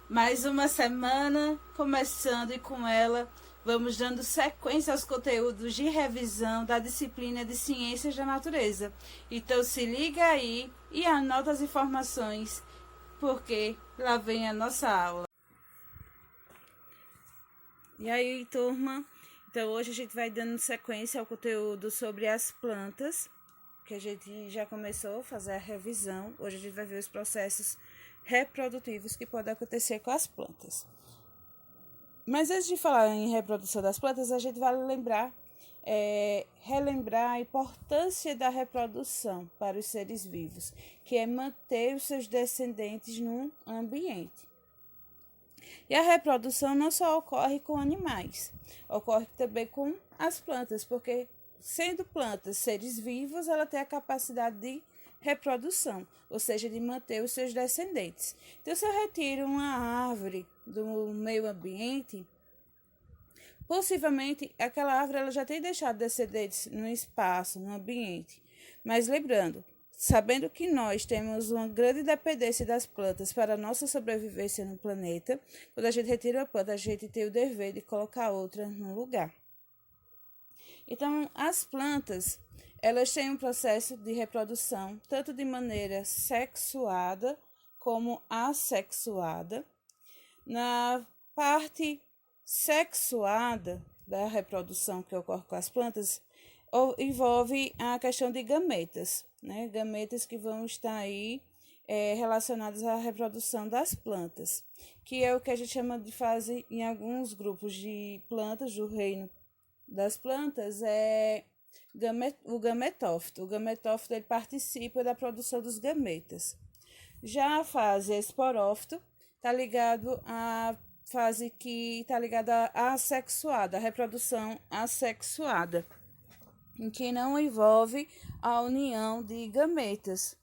Mais uma semana começando e com ela vamos dando sequência aos conteúdos de revisão da disciplina de Ciências da Natureza. Então se liga aí e anota as informações, porque lá vem a nossa aula. E aí, turma? Então hoje a gente vai dando sequência ao conteúdo sobre as plantas, que a gente já começou a fazer a revisão. Hoje a gente vai ver os processos reprodutivos que podem acontecer com as plantas. Mas antes de falar em reprodução das plantas, a gente vai relembrar a importância da reprodução para os seres vivos, que é manter os seus descendentes no ambiente. E a reprodução não só ocorre com animais, ocorre também com as plantas, porque sendo plantas seres vivos, ela tem a capacidade de reprodução, ou seja, de manter os seus descendentes. Então, se eu retiro uma árvore do meio ambiente, possivelmente aquela árvore ela já tem deixado descendentes no espaço, no ambiente. Mas lembrando, sabendo que nós temos uma grande dependência das plantas para a nossa sobrevivência no planeta, quando a gente retira a planta, a gente tem o dever de colocar outra no lugar. Então, as plantas, elas têm um processo de reprodução, tanto de maneira sexuada como assexuada. Na parte sexuada da reprodução que ocorre com as plantas, envolve a questão de gametas, né? Gametas que vão estar aí relacionados à reprodução das plantas, que é o que a gente chama de fase em alguns grupos de plantas do reino das plantas, o gametófito. O gametófito ele participa da produção dos gametas. Já a fase esporófito está ligado à fase que está ligada à assexuada, a reprodução assexuada, em que não envolve a união de gametas.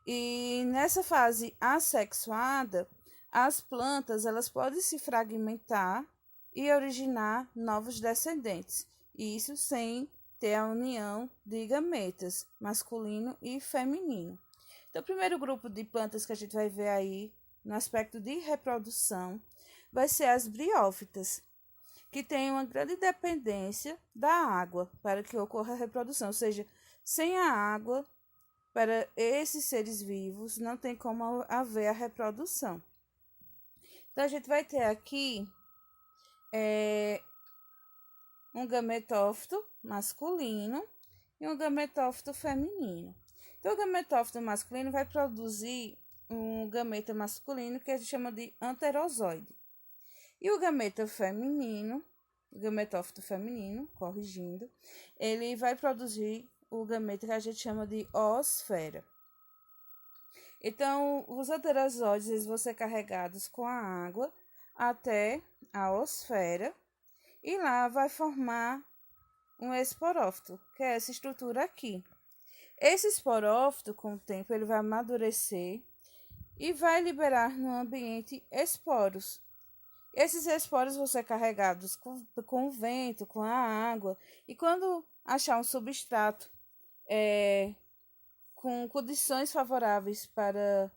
E nessa fase assexuada, as plantas elas podem se fragmentar e originar novos descendentes, isso sem ter a união de gametas, masculino e feminino. Então, o primeiro grupo de plantas que a gente vai ver aí, no aspecto de reprodução, vai ser as briófitas, que têm uma grande dependência da água para que ocorra a reprodução, ou seja, sem a água, para esses seres vivos, não tem como haver a reprodução. Então, a gente vai ter aqui um gametófito masculino e um gametófito feminino. Então, o gametófito masculino vai produzir um gameta masculino que a gente chama de anterozoide. E o gameta feminino, o gametófito feminino, corrigindo, ele vai produzir o gameta que a gente chama de oosfera. Então, os anterozoides eles vão ser carregados com a água até a oosfera e lá vai formar um esporófito, que é essa estrutura aqui. Esse esporófito, com o tempo, ele vai amadurecer e vai liberar no ambiente esporos. Esses esporos vão ser carregados com o vento, com a água, e quando achar um substrato com condições favoráveis para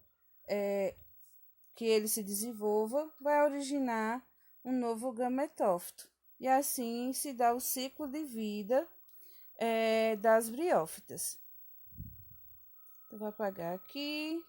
que ele se desenvolva, vai originar um novo gametófito. E assim se dá o ciclo de vida das briófitas. Então, vou apagar aqui.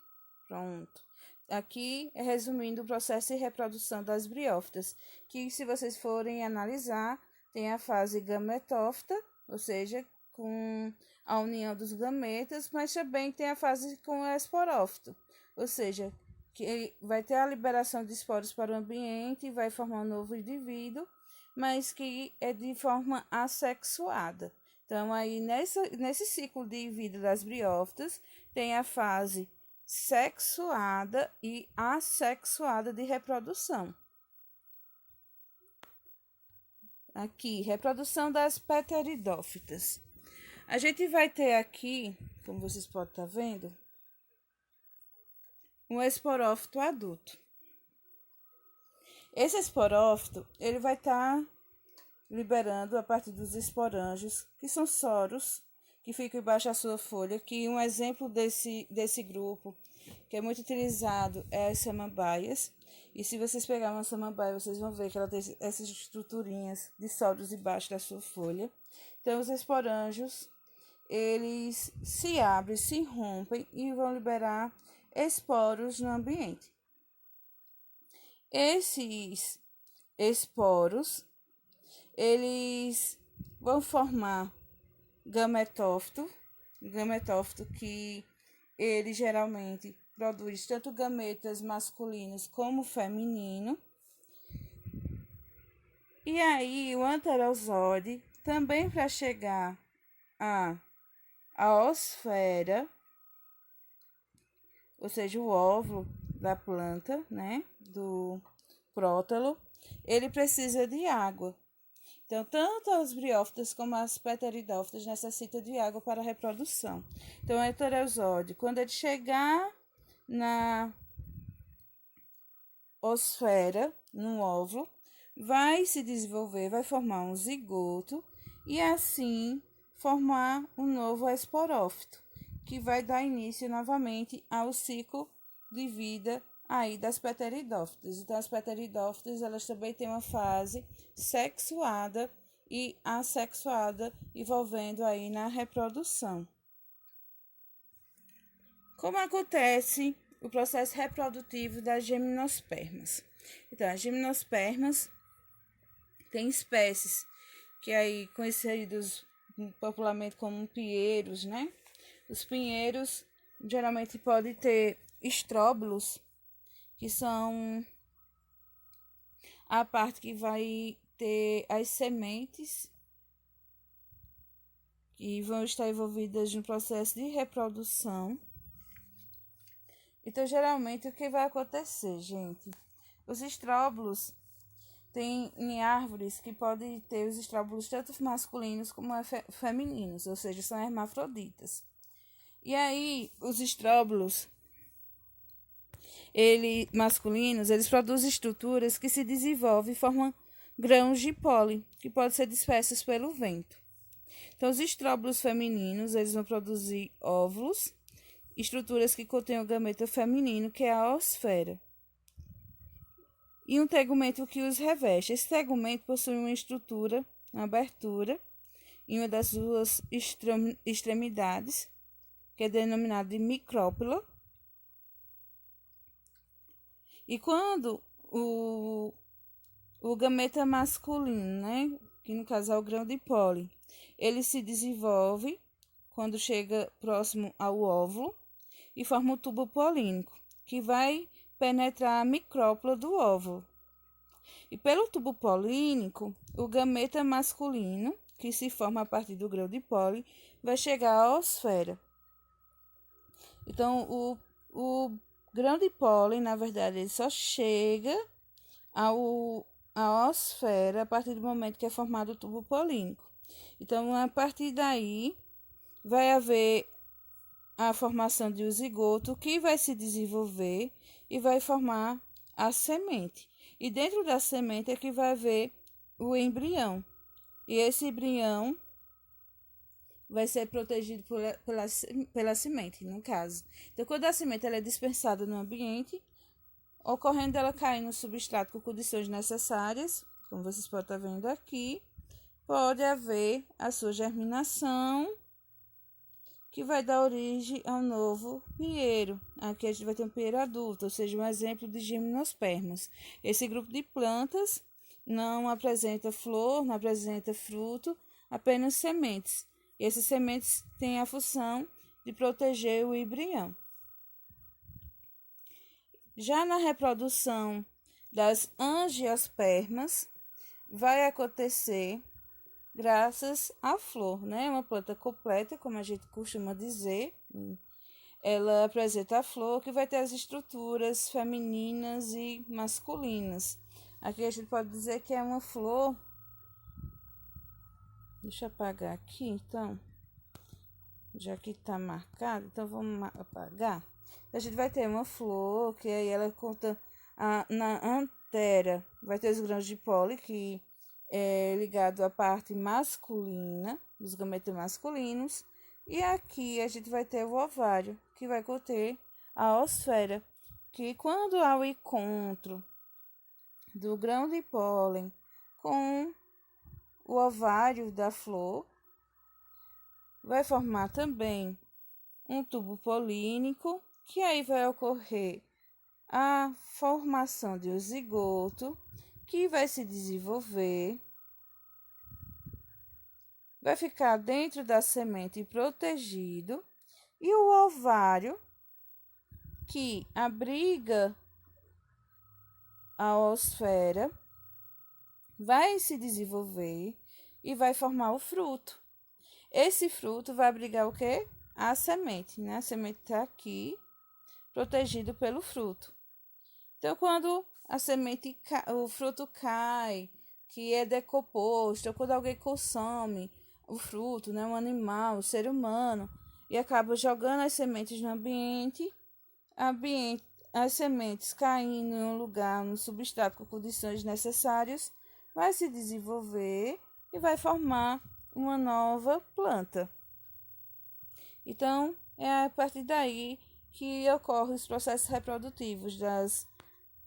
Pronto. Aqui é resumindo o processo de reprodução das briófitas, que se vocês forem analisar, tem a fase gametófita, ou seja, com a união dos gametas, mas também tem a fase com o esporófito, ou seja, que vai ter a liberação de esporos para o ambiente e vai formar um novo indivíduo, mas que é de forma assexuada. Então, aí nesse ciclo de vida das briófitas, tem a fase sexuada e assexuada de reprodução. Aqui, reprodução das pteridófitas. A gente vai ter aqui, como vocês podem estar vendo, um esporófito adulto. Esse esporófito, ele vai estar liberando a partir dos esporângios, que são soros, que ficam embaixo da sua folha, que um exemplo desse grupo que é muito utilizado é as samambaias. E se vocês pegarem uma samambaia, vocês vão ver que ela tem essas estruturinhas de soldos debaixo da sua folha. Então, os esporângios, eles se abrem, se rompem e vão liberar esporos no ambiente. Esses esporos, eles vão formar gametófito que ele geralmente produz tanto gametas masculinos como feminino. E aí o anterozode, também para chegar à osfera, ou seja, o óvulo da planta, né, do prótalo, ele precisa de água. Então, tanto as briófitas como as pteridófitas necessitam de água para a reprodução. Então, o heterozóide, quando ele chegar na osfera, no óvulo, vai se desenvolver, vai formar um zigoto e assim formar um novo esporófito, que vai dar início novamente ao ciclo de vida aí das pteridófitas. Então, as pteridófitas, elas também têm uma fase sexuada e assexuada, envolvendo aí na reprodução. Como acontece o processo reprodutivo das gimnospermas? Então, as gimnospermas têm espécies que aí conhecidos popularmente como pinheiros, né? Os pinheiros geralmente podem ter estróbilos, que são a parte que vai ter as sementes que vão estar envolvidas no processo de reprodução. Então, geralmente, o que vai acontecer, gente? Os estróbilos tem em árvores que podem ter os estróbilos tanto masculinos como femininos, ou seja, são hermafroditas. E aí, os estróbilos masculinos, eles produzem estruturas que se desenvolvem e formam grãos de pólen, que podem ser dispersos pelo vento. Então, os estróbilos femininos, eles vão produzir óvulos, estruturas que contêm o gameta feminino, que é a osfera, e um tegumento que os reveste. Esse tegumento possui uma estrutura, uma abertura, em uma das suas extremidades, que é denominada de micrópila. E quando o gameta masculino, né, que no caso é o grão de pólen, ele se desenvolve quando chega próximo ao óvulo e forma o tubo polínico, que vai penetrar a micrópila do óvulo. E pelo tubo polínico, o gameta masculino, que se forma a partir do grão de pólen, vai chegar à osfera. Então, o grão de pólen, na verdade, ele só chega à osfera a partir do momento que é formado o tubo polínico. Então, a partir daí, vai haver a formação de um zigoto que vai se desenvolver e vai formar a semente. E dentro da semente é que vai haver o embrião. E esse embrião vai ser protegido pela semente, no caso. Então, quando a semente ela é dispensada no ambiente, ocorrendo ela cair no substrato com condições necessárias, como vocês podem estar vendo aqui, pode haver a sua germinação, que vai dar origem ao novo pinheiro. Aqui a gente vai ter um pinheiro adulto, ou seja, um exemplo de gimnospermas. Esse grupo de plantas não apresenta flor, não apresenta fruto, apenas sementes. E essas sementes têm a função de proteger o embrião. Já na reprodução das angiospermas, vai acontecer graças à flor, né? Uma planta completa, como a gente costuma dizer. Ela apresenta a flor que vai ter as estruturas femininas e masculinas. Aqui a gente pode dizer que é uma flor. Deixa eu apagar aqui, então. Já que está marcado, então vamos apagar. A gente vai ter uma flor, que aí ela conta na antera, vai ter os grãos de pólen, que é ligado à parte masculina, dos gametas masculinos. E aqui a gente vai ter o ovário, que vai conter a osfera, que quando há o encontro do grão de pólen com o ovário da flor, vai formar também um tubo polínico, que aí vai ocorrer a formação de um zigoto, que vai se desenvolver, vai ficar dentro da semente protegido, e o ovário, que abriga a osfera, vai se desenvolver e vai formar o fruto. Esse fruto vai abrigar o quê? A semente, né? A semente está aqui, protegido pelo fruto. Então, quando a semente, o fruto cai, que é decomposto, ou quando alguém consome o fruto, né? Um animal, um ser humano, e acaba jogando as sementes no ambiente, as sementes caindo em um lugar, no substrato com condições necessárias, vai se desenvolver e vai formar uma nova planta. Então, é a partir daí que ocorrem os processos reprodutivos das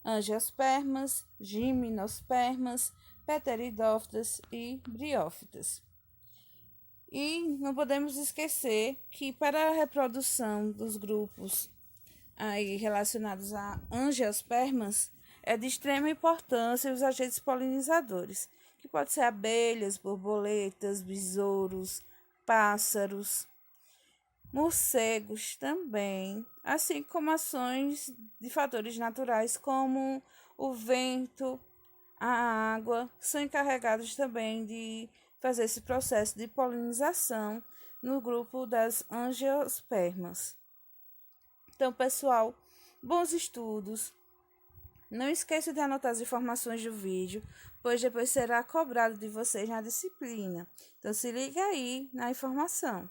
angiospermas, gimnospermas, pteridófitas e briófitas. E não podemos esquecer que para a reprodução dos grupos aí relacionados a angiospermas, é de extrema importância os agentes polinizadores, que pode ser abelhas, borboletas, besouros, pássaros, morcegos também, assim como ações de fatores naturais como o vento, a água, são encarregados também de fazer esse processo de polinização no grupo das angiospermas. Então, pessoal, bons estudos. Não esqueça de anotar as informações do vídeo, pois depois será cobrado de vocês na disciplina. Então, se liga aí na informação.